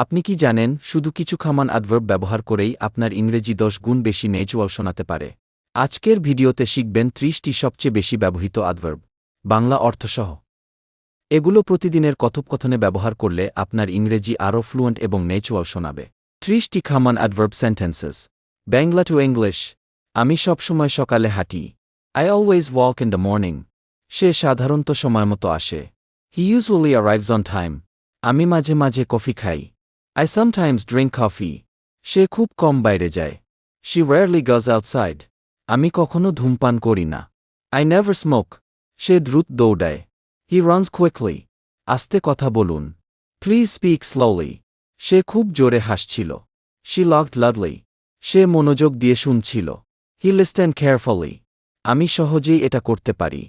আপনি কি জানেন, শুধু কিছু কমন অ্যাডভার্ব ব্যবহার করেই আপনার ইংরেজি 10 গুণ বেশি ন্যাচুরাল শোনাতে পারে। আজকের ভিডিওতে শিখবেন 30টি সবচেয়ে বেশি ব্যবহৃত অ্যাডভার্ব, বাংলা অর্থসহ। এগুলো প্রতিদিনের কথোপকথনে ব্যবহার করলে আপনার ইংরেজি আরও ফ্লুয়েন্ট এবং ন্যাচুরাল শোনাবে। 30টি common adverb sentences. Bangla to English. আমি সবসময় সকালে হাঁটি। I always walk in the morning. সে সাধারণত সময়মতো আসে। He usually arrives on time. আমি মাঝে মাঝে কফি খাই। I sometimes drink coffee. সে খুব কম বাইরে যায়। She rarely goes outside. আমি কখনো ধূমপান করি না। I never smoke. সে দ্রুত দৌড়ায়। He runs quickly. আস্তে কথা বলুন। Please speak slowly. সে খুব জোরে হাসছিল। She laughed loudly. সে মনোযোগ দিয়ে শুনছিল। He listened carefully. আমি সহজেই এটা করতে পারি।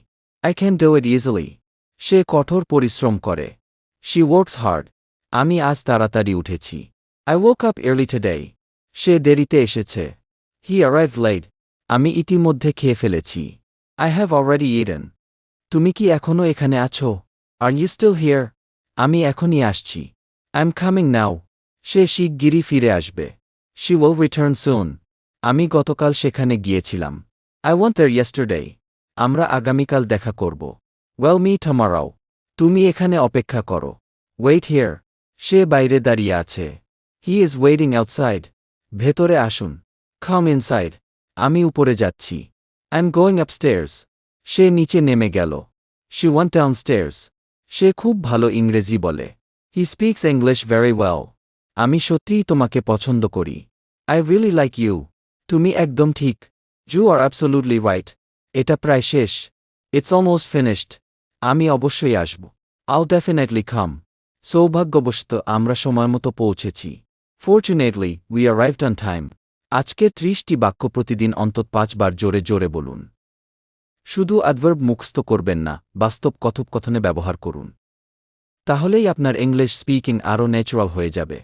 I can do it easily. সে কঠোর পরিশ্রম করে। She works hard. আমি আজ তাড়াতাড়ি উঠেছি। I woke up early today. সে দেরিতে এসেছে। He arrived late. আমি ইতিমধ্যে খেয়ে ফেলেছি। I have already eaten. তুমি কি এখনও এখানে আছো? Are you still here? আমি এখনই আসছি। I'm coming now. সে শিগগিরই ফিরে আসবে। She will return soon. আমি গতকাল সেখানে গিয়েছিলাম। I went there yesterday. আমরা আগামীকাল দেখা করব। We'll meet tomorrow. তুমি এখানে অপেক্ষা করো। Wait here. সে বাইরে দাঁড়িয়ে আছে। He is waiting outside. ভেতরে আসুন। Come inside. আমি উপরে যাচ্ছি। I'm going upstairs. সে নিচে নেমে গেল। She went downstairs. সে খুব ভালো ইংরেজি বলে। He speaks English very well. আমি সত্যিই তোমাকে পছন্দ করি। I really like you. তুমি একদম ঠিক। You are absolutely right. এটা প্রায় শেষ। It's almost finished. আমি অবশ্যই আসব। I'll definitely come. সৌভাগ্যবশত আমরা সময়মতো পৌঁছেছি। Fortunately, we arrived on time. আজকের 30টি বাক্য প্রতিদিন অন্তত 5 বার জোরে জোরে বলুন। শুধু অ্যাডভার্ব মুখস্থ করবেন না, বাস্তব কথোপকথনে ব্যবহার করুন। তাহলেই আপনার ইংলিশ স্পিকিং আরও ন্যাচুরাল হয়ে যাবে।